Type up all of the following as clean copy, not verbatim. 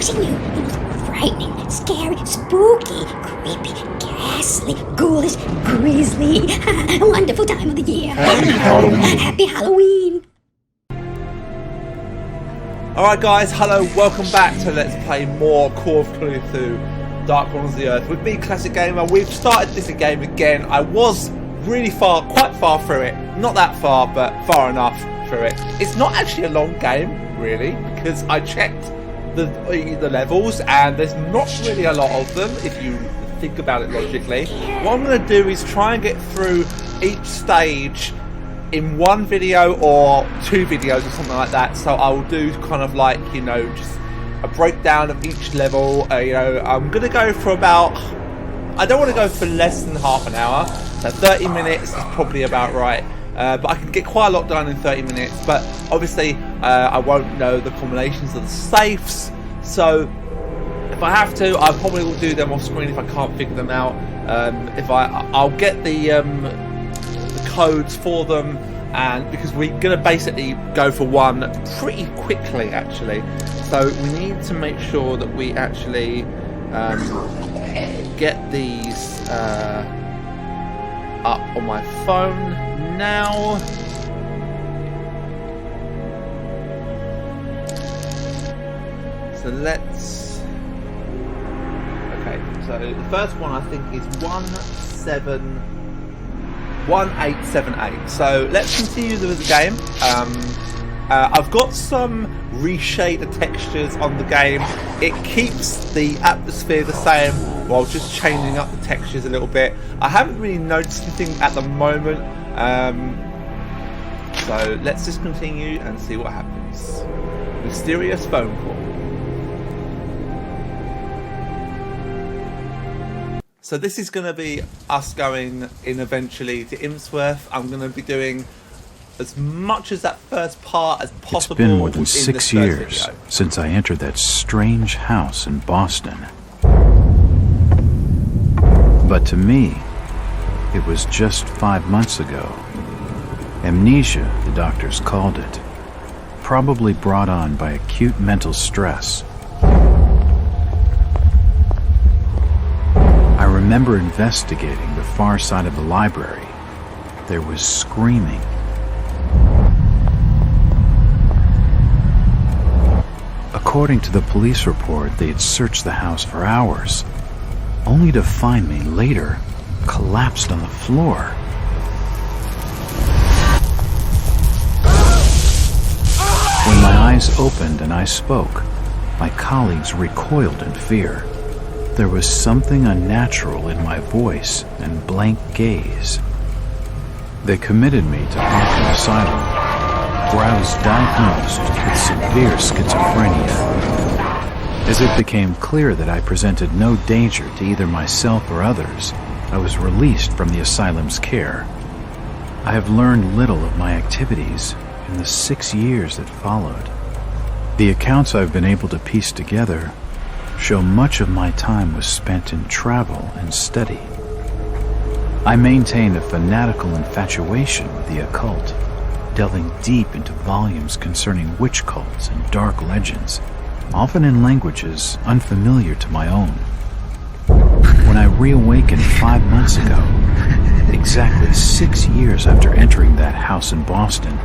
Watching you, it was frightening, scary, spooky, creepy, ghastly, ghoulish, grisly. Wonderful time of the year. Happy Halloween. Alright guys, hello, welcome back to Let's Play more Call of Cthulhu Dark Corners of the Earth. With me, Classic Gamer. We've started this game again. I was really quite far through it. Not that far, but far enough through it. It's not actually a long game, really, because I checked the levels and there's not really a lot of them if you think about it logically. What I'm going to do is try and get through each stage in one video or two videos or something like that. So I will do kind of like, you know, just a breakdown of each level. You know, I'm gonna go for about, I don't want to go for less than half an hour, so 30 minutes is probably about right. But I can get quite a lot done in 30 minutes, but obviously I won't know the combinations of the safes, so if I have to, I probably will do them off screen if I can't figure them out. I'll get the codes for them, and because we're gonna basically go for one pretty quickly actually, so we need to make sure that we actually get these up on my phone now. So let's, okay, so the first one I think is 1878. So let's continue with the game. I've got some reshader textures on the game. It keeps the atmosphere the same while just changing up the textures a little bit. I haven't really noticed anything at the moment. So let's just continue and see what happens. Mysterious phone call. So this is going to be us going in eventually to Imsworth. I'm going to be doing as much as that first part as possible. It's been more than 6 years since I entered that strange house in Boston. But to me, it was just 5 months ago. Amnesia, the doctors called it, probably brought on by acute mental stress. I remember investigating the far side of the library. There was screaming. According to the police report, they had searched the house for hours, only to find me later collapsed on the floor. When my eyes opened and I spoke, my colleagues recoiled in fear. There was something unnatural in my voice and blank gaze. They committed me to Arkham Asylum, where I was diagnosed with severe schizophrenia. As it became clear that I presented no danger to either myself or others, I was released from the asylum's care. I have learned little of my activities in the 6 years that followed. The accounts I've been able to piece together show much of my time was spent in travel and study. I maintained a fanatical infatuation with the occult, delving deep into volumes concerning witch cults and dark legends, often in languages unfamiliar to my own. When I reawakened 5 months ago, exactly 6 years after entering that house in Boston,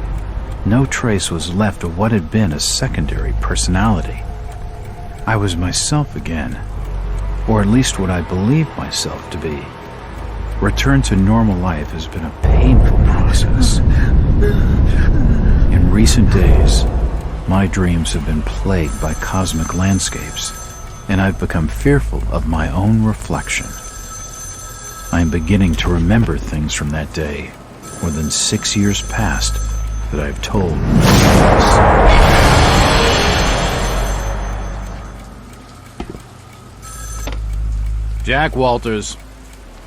no trace was left of what had been a secondary personality. I was myself again, or at least what I believed myself to be. Return to normal life has been a painful process. In recent days, my dreams have been plagued by cosmic landscapes, and I've become fearful of my own reflection. I am beginning to remember things from that day, more than 6 years past, that I've told no one else. Jack Walters.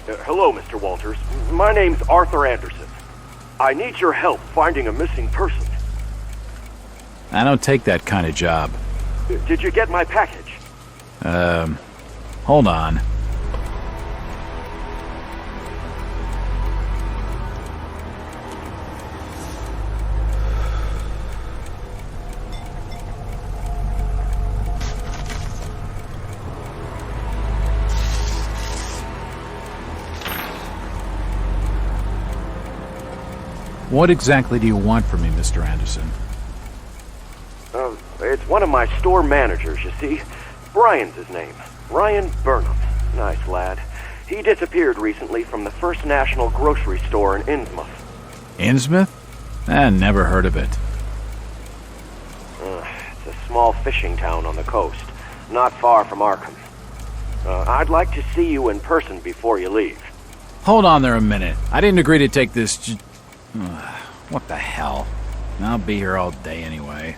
Hello, Mr. Walters. My name's Arthur Anderson. I need your help finding a missing person. I don't take that kind of job. Did you get my package? Hold on. What exactly do you want from me, Mr. Anderson? It's one of my store managers, you see. Brian's his name. Ryan Burnham. Nice lad. He disappeared recently from the First National grocery store in Innsmouth. Innsmouth? Never heard of it. It's a small fishing town on the coast, not far from Arkham. I'd like to see you in person before you leave. Hold on there a minute. I didn't agree to take this what the hell? I'll be here all day anyway.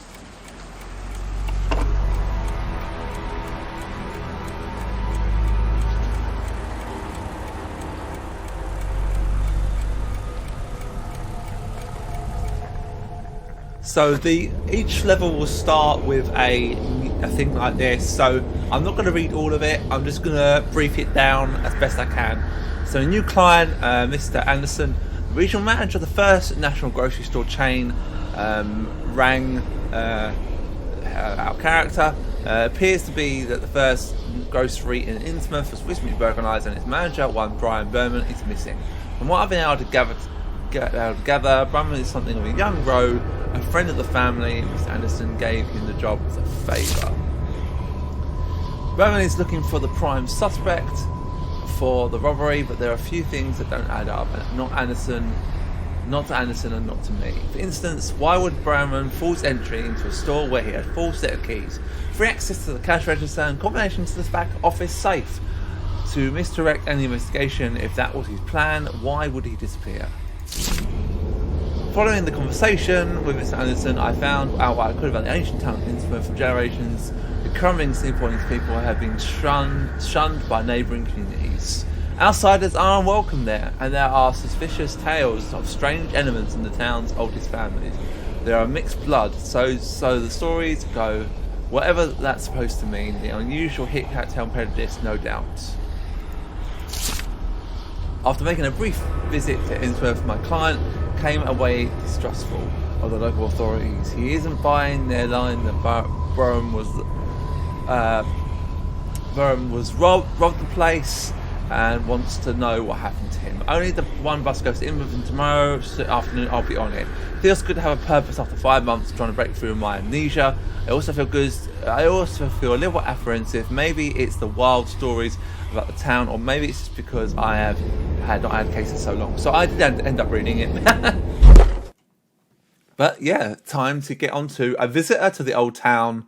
So each level will start with a thing like this. So I'm not going to read all of it. I'm just going to brief it down as best I can. So a new client, Mr. Anderson, the regional manager of the First National grocery store chain, rang our character. Appears to be that the first grocery in Innsmouth was recently burglarized, and its manager, one Brian Berman, is missing. From what I've been able to gather, Berman is something of a young bro, a friend of the family. Mr. Anderson gave him the job as a favour. Berman is looking for the prime suspect for the robbery, but there are a few things that don't add up, and not to Anderson and not to me. For instance, why would Berman force entry into a store where he had a full set of keys, free access to the cash register, and combination to the back office safe? To misdirect any investigation, if that was his plan, why would he disappear? Following the conversation with Mr. Anderson, I found out what I could about the ancient town of Innsmouth. For generations, the current Singapore people have been shunned by neighbouring communities. Outsiders are unwelcome there, and there are suspicious tales of strange elements in the town's oldest families. There are mixed blood, so the stories go. Whatever that's supposed to mean, the unusual hit-cat-tail prejudice, no doubt. After making a brief visit to Innsmouth, my client came away distrustful of the local authorities. He isn't buying their line that Burham was robbed the place, and wants to know what happened to him. Only the one bus goes to Innsmouth, and tomorrow afternoon I'll be on it. Feels good to have a purpose after 5 months trying to break through my amnesia. I also feel a little apprehensive. Maybe it's the wild stories about the town, or maybe it's just because I have not had cases so long. So I did end up reading it. But yeah, time to get on to a visitor to the old town.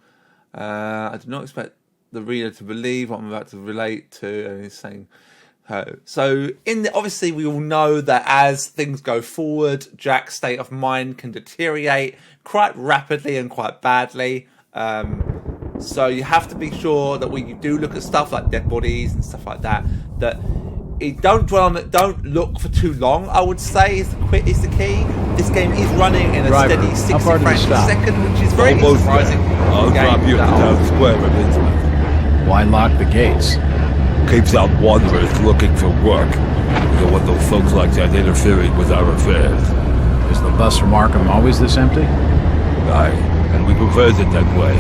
I did not expect the reader to believe what I'm about to relate to, and he's saying. So, obviously, we all know that as things go forward, Jack's state of mind can deteriorate quite rapidly and quite badly. So you have to be sure that when you do look at stuff like dead bodies and stuff like that, that don't dwell on it. Don't look for too long. I would say is the key. This game is running in a steady 60 frames per second, which is very surprising. I'll drop you at the town square of Innsmouth. Why lock the gates? Keeps out wanderers looking for work. We don't want those folks like that interfering with our affairs. Is the bus from Arkham always this empty? Aye, and we prefers it that way.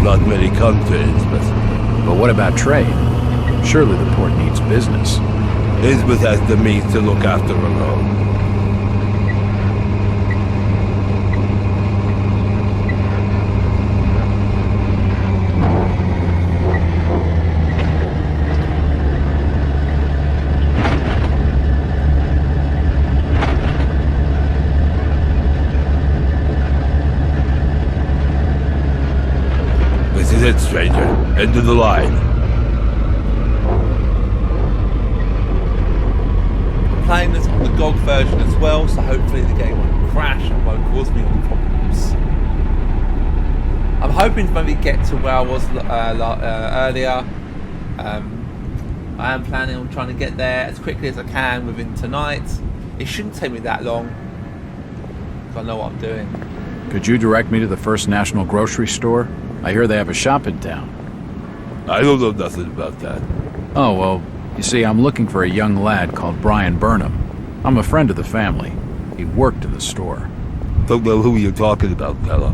Not many come to Innsmouth. But what about trade? Surely the port needs business. Innsmouth has the means to look after her own. This is it, stranger. End of the line. Playing this on the GOG version as well, so hopefully the game won't crash and won't cause me any problems. I'm hoping to maybe get to where I was earlier. I am planning on trying to get there as quickly as I can within tonight. It shouldn't take me that long, because I know what I'm doing. Could you direct me to the First National grocery store? I hear they have a shop in town. I don't know nothing about that. Oh, well, you see, I'm looking for a young lad called Brian Burnham. I'm a friend of the family. He worked in the store. Don't know who you're talking about, fella.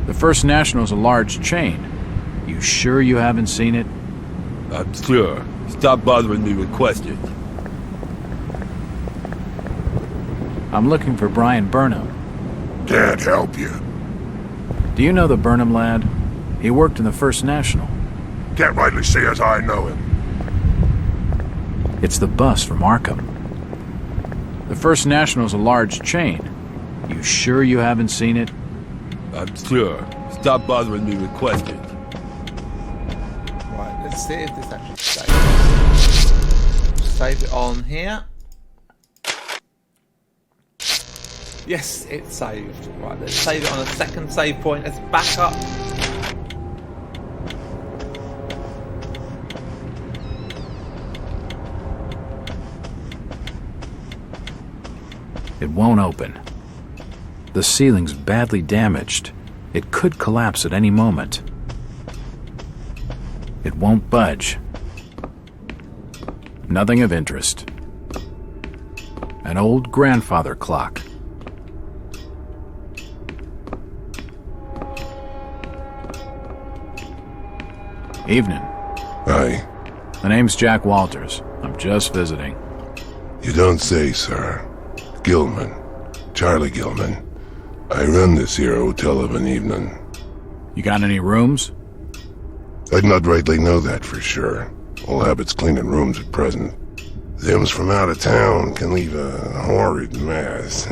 The First National's a large chain. You sure you haven't seen it? I'm sure. Stop bothering me with questions. I'm looking for Brian Burnham. Can't help you. Do you know the Burnham lad? He worked in the First National. Can't rightly say as I know him. It's the bus from Arkham. The First National's a large chain. You sure you haven't seen it? I'm sure. Stop bothering me with questions. Right, let's see if this actually saves. Save it on here. Yes, it's saved. Right, let's save it on a second save point. Let's back up. It won't open. The ceiling's badly damaged. It could collapse at any moment. It won't budge. Nothing of interest. An old grandfather clock. Evening. Aye. The name's Jack Walters. I'm just visiting. You don't say, sir. Gilman. Charlie Gilman. I run this here hotel of an evening. You got any rooms? I'd not rightly know that for sure. All habits cleaning rooms at present. Them's from out of town can leave a horrid mess.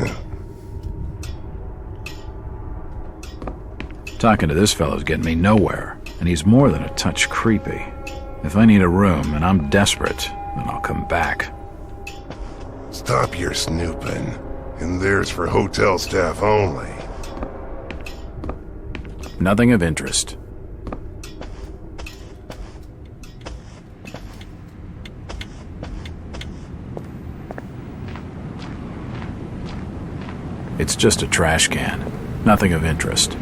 Talking to this fellow's getting me nowhere, and he's more than a touch creepy. If I need a room and I'm desperate, then I'll come back. Stop your snooping. And there's for hotel staff only. Nothing of interest. It's just a trash can. Nothing of interest.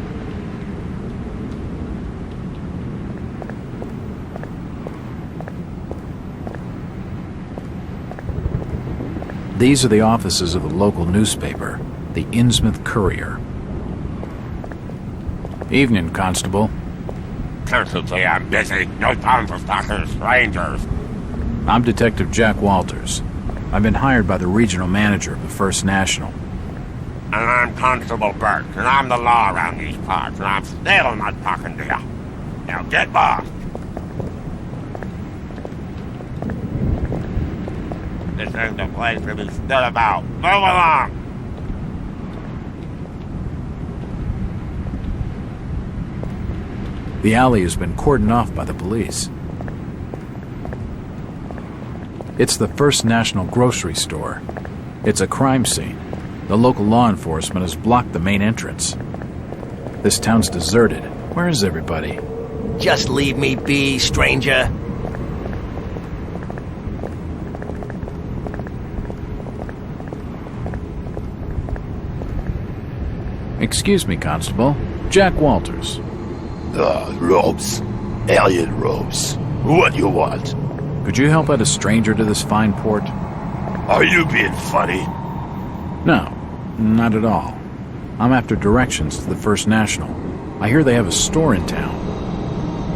These are the offices of the local newspaper, the Innsmouth Courier. Evening, Constable. Constantly, I'm busy. No time for stalking strangers. I'm Detective Jack Walters. I've been hired by the regional manager of the First National. And I'm Constable Burt, and I'm the law around these parts, and I'm still not talking to you. Now get lost. This ain't the place to be stood about. Move along! The alley has been cordoned off by the police. It's the First National grocery store. It's a crime scene. The local law enforcement has blocked the main entrance. This town's deserted. Where is everybody? Just leave me be, stranger. Excuse me, Constable. Jack Walters. Robes. Alien robes. What you want? Could you help out a stranger to this fine port? Are you being funny? No, not at all. I'm after directions to the First National. I hear they have a store in town.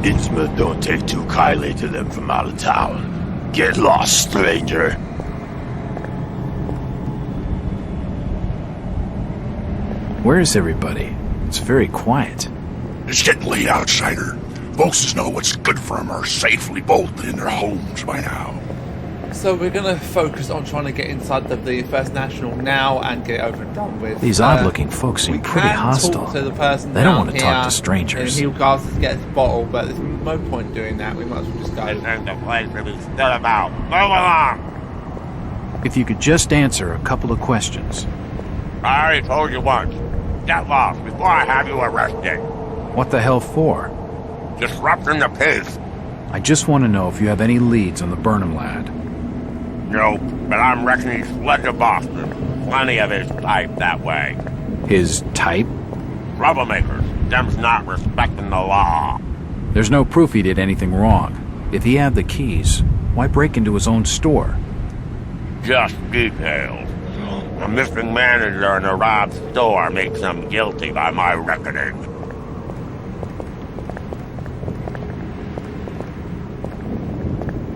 Innsmouth don't take too kindly to them from out of town. Get lost, stranger. Where is everybody? It's very quiet. It's getting late, outsider. Folks know what's good for them are safely bolted in their homes by now. So we're going to focus on trying to get inside the First National now and get it over and done with. These odd-looking folks seem pretty hostile. Talk to the person they don't down want to talk to strangers. And he'll ask us to get his bottle, but there's no point doing that. We might as well just go. This ain't the place to be stood about. Move along! If you could just answer a couple of questions. I already told you once. Get lost before I have you arrested. What the hell for? Disrupting the peace. I just want to know if you have any leads on the Burnham lad. Nope, but I'm reckoning he's fled to Boston. Plenty of his type that way. His type? Troublemakers. Them's not respecting the law. There's no proof he did anything wrong. If he had the keys, why break into his own store? Just details. A missing manager in a robbed store makes him guilty by my reckoning.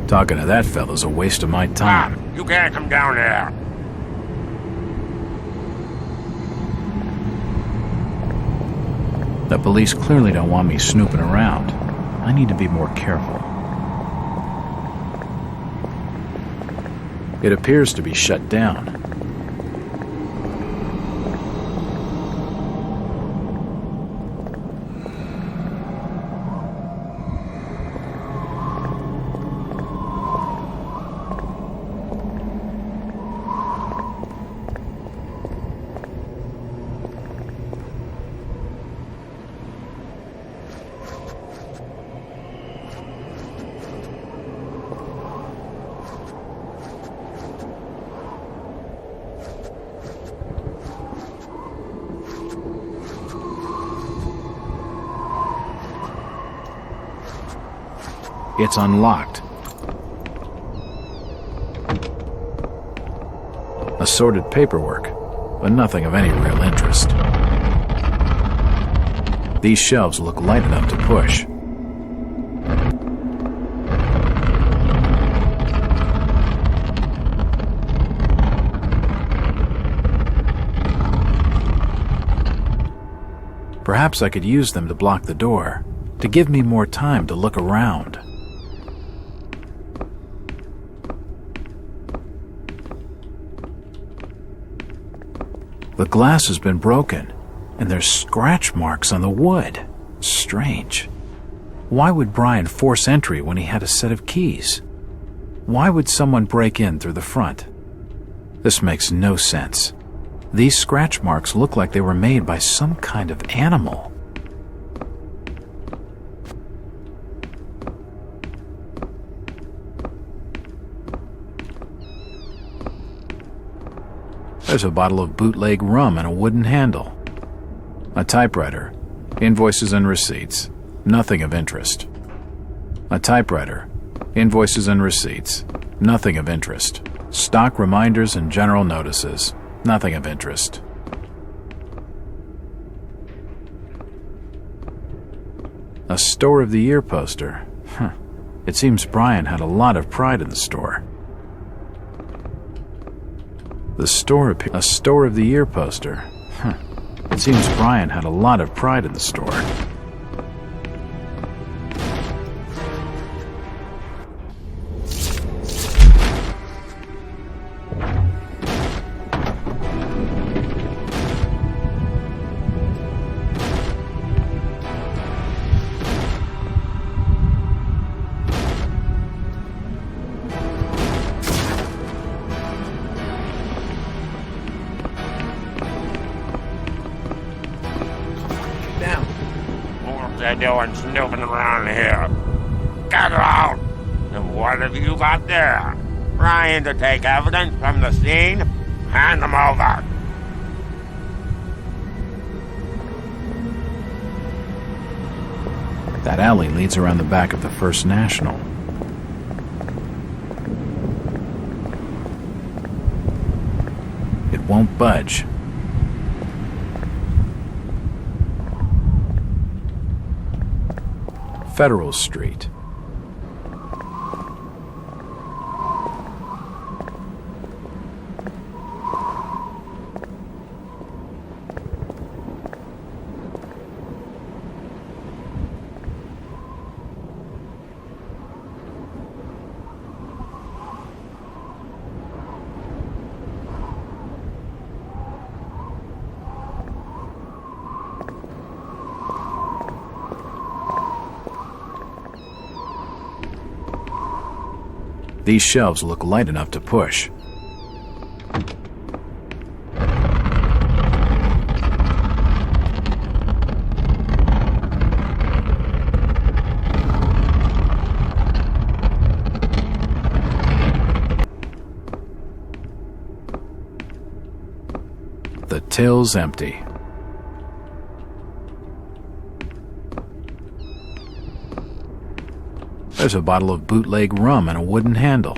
Talking to that fellow's a waste of my time. You can't come down there. The police clearly don't want me snooping around. I need to be more careful. It appears to be shut down. It's unlocked. Assorted paperwork, but nothing of any real interest. These shelves look light enough to push. Perhaps I could use them to block the door, to give me more time to look around. The glass has been broken, and there's scratch marks on the wood. Strange. Why would Brian force entry when he had a set of keys? Why would someone break in through the front? This makes no sense. These scratch marks look like they were made by some kind of animal. There's a bottle of bootleg rum and a wooden handle. A typewriter, invoices and receipts, nothing of interest. A typewriter, invoices and receipts, nothing of interest. Stock reminders and general notices, nothing of interest. A Store of the Year poster. It seems Brian had a lot of pride in the store. A Store of the Year poster. It seems Brian had a lot of pride in the store. They're doing snooping around here. Get out! And what have you got there? Trying to take evidence from the scene? Hand them over. That alley leads around the back of the First National. It won't budge. Federal Street. These shelves look light enough to push. The till's empty. There's a bottle of bootleg rum and a wooden handle.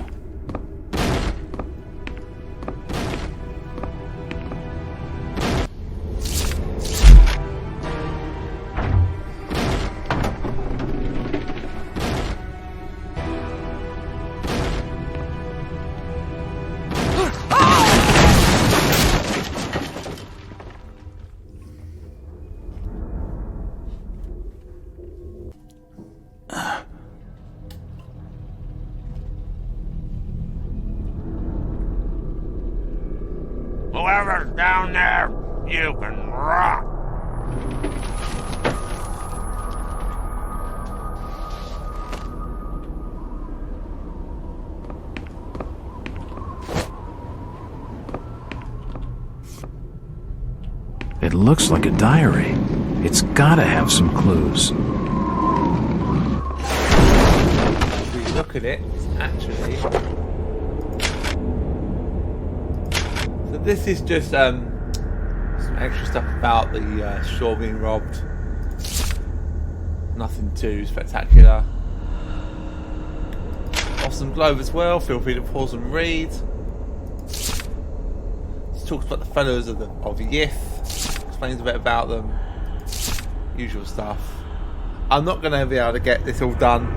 Whoever's down there, you can rot. It looks like a diary. It's gotta have some clues. If we look at it, it's actually... So this is just some extra stuff about the store being robbed. Nothing too spectacular. Awesome globe as well. Feel free to pause and read. It talks about the fellows of Yith. Explains a bit about them. Usual stuff. I'm not going to be able to get this all done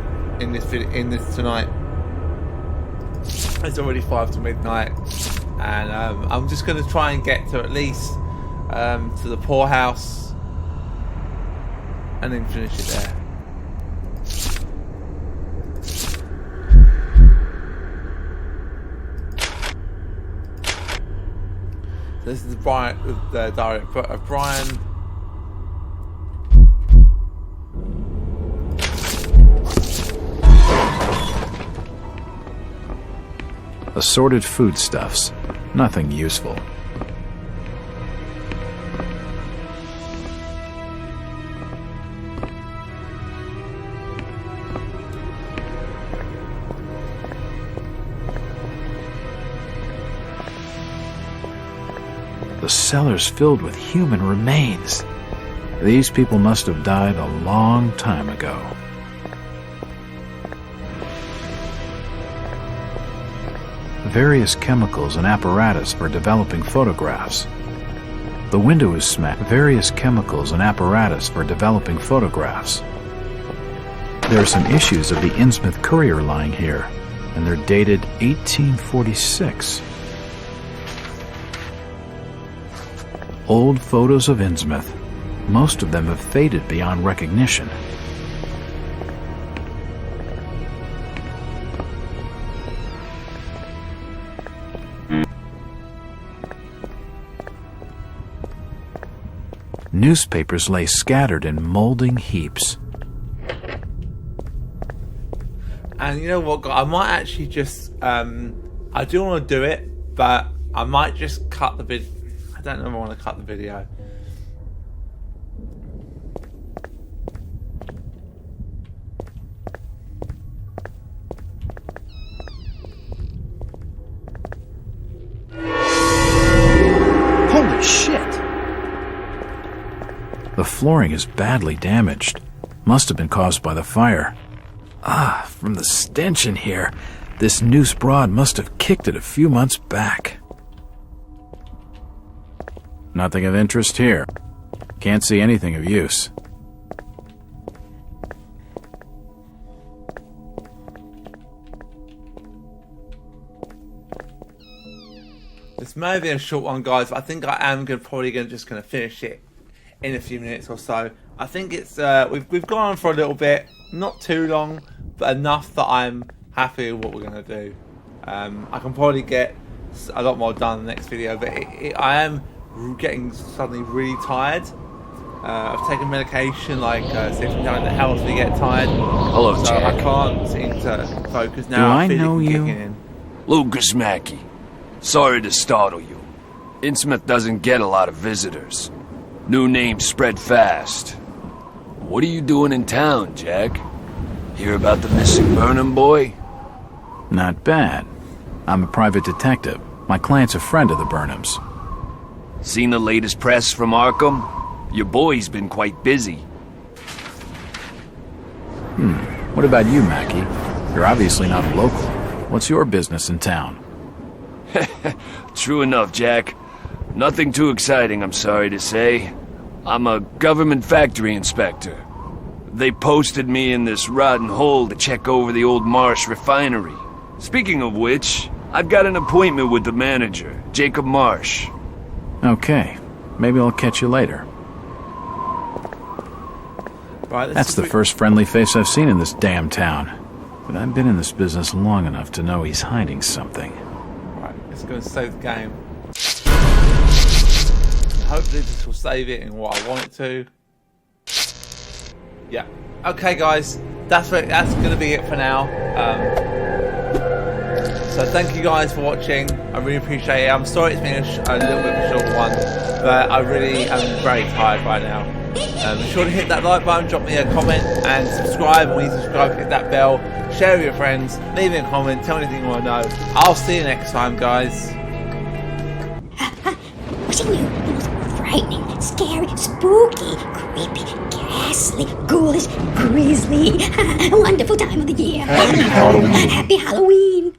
in this tonight. It's already 5 to midnight, and I'm just going to try and get to at least to the poorhouse, and then finish it there. This is the diary of Brian. Assorted foodstuffs. Nothing useful. The cellar's filled with human remains. These people must have died a long time ago. Various chemicals and apparatus for developing photographs. The window is smashed. Various chemicals and apparatus for developing photographs. There are some issues of the Innsmouth Courier lying here, and they're dated 1846. Old photos of Innsmouth. Most of them have faded beyond recognition. Newspapers lay scattered in molding heaps. And you know what, guys? I might actually just... I do want to do it, but I might just cut the video. I don't know if I want to cut the video. Holy shit! The flooring is badly damaged. Must have been caused by the fire. Ah, from the stench in here, this noose broad must have kicked it a few months back. Nothing of interest here. Can't see anything of use. This may be a short one, guys, but I think I am probably just going to finish it in a few minutes or so. I think it's we've gone on for a little bit, not too long, but enough that I'm happy with what we're going to do. I can probably get a lot more done in the next video, but I am getting suddenly really tired. I've taken medication like something down the health to get tired. Hello, so Jack. I can't seem to focus now. Do I I'm know you? in. Lucas Mackey. Sorry to startle you. Innsmouth doesn't get a lot of visitors. New names spread fast. What are you doing in town, Jack? Hear about the missing Burnham boy? Not bad. I'm a private detective. My client's a friend of the Burnhams. Seen the latest press from Arkham? Your boy's been quite busy. What about you, Mackie? You're obviously not local. What's your business in town? True enough, Jack. Nothing too exciting, I'm sorry to say. I'm a government factory inspector. They posted me in this rotten hole to check over the old Marsh refinery. Speaking of which, I've got an appointment with the manager, Jacob Marsh. Okay, maybe I'll catch you later. Right, That's the first friendly face I've seen in this damn town. But I've been in this business long enough to know he's hiding something. Right, let's go and save the game. hopefully this will save it in what I want it to. Yeah. Okay, guys, that's going to be it for now. So thank you guys for watching. I really appreciate it. I'm sorry it's been a little bit of a short one, but I really am very tired right now. Be sure to hit that like button, drop me a comment, and subscribe. And when you subscribe, hit that bell. Share with your friends. Leave me a comment. Tell me anything you want to know. I'll see you next time, guys. Was it you? It was frightening, scary, spooky, creepy, ghastly, ghoulish, grisly. Wonderful time of the year. Happy Halloween.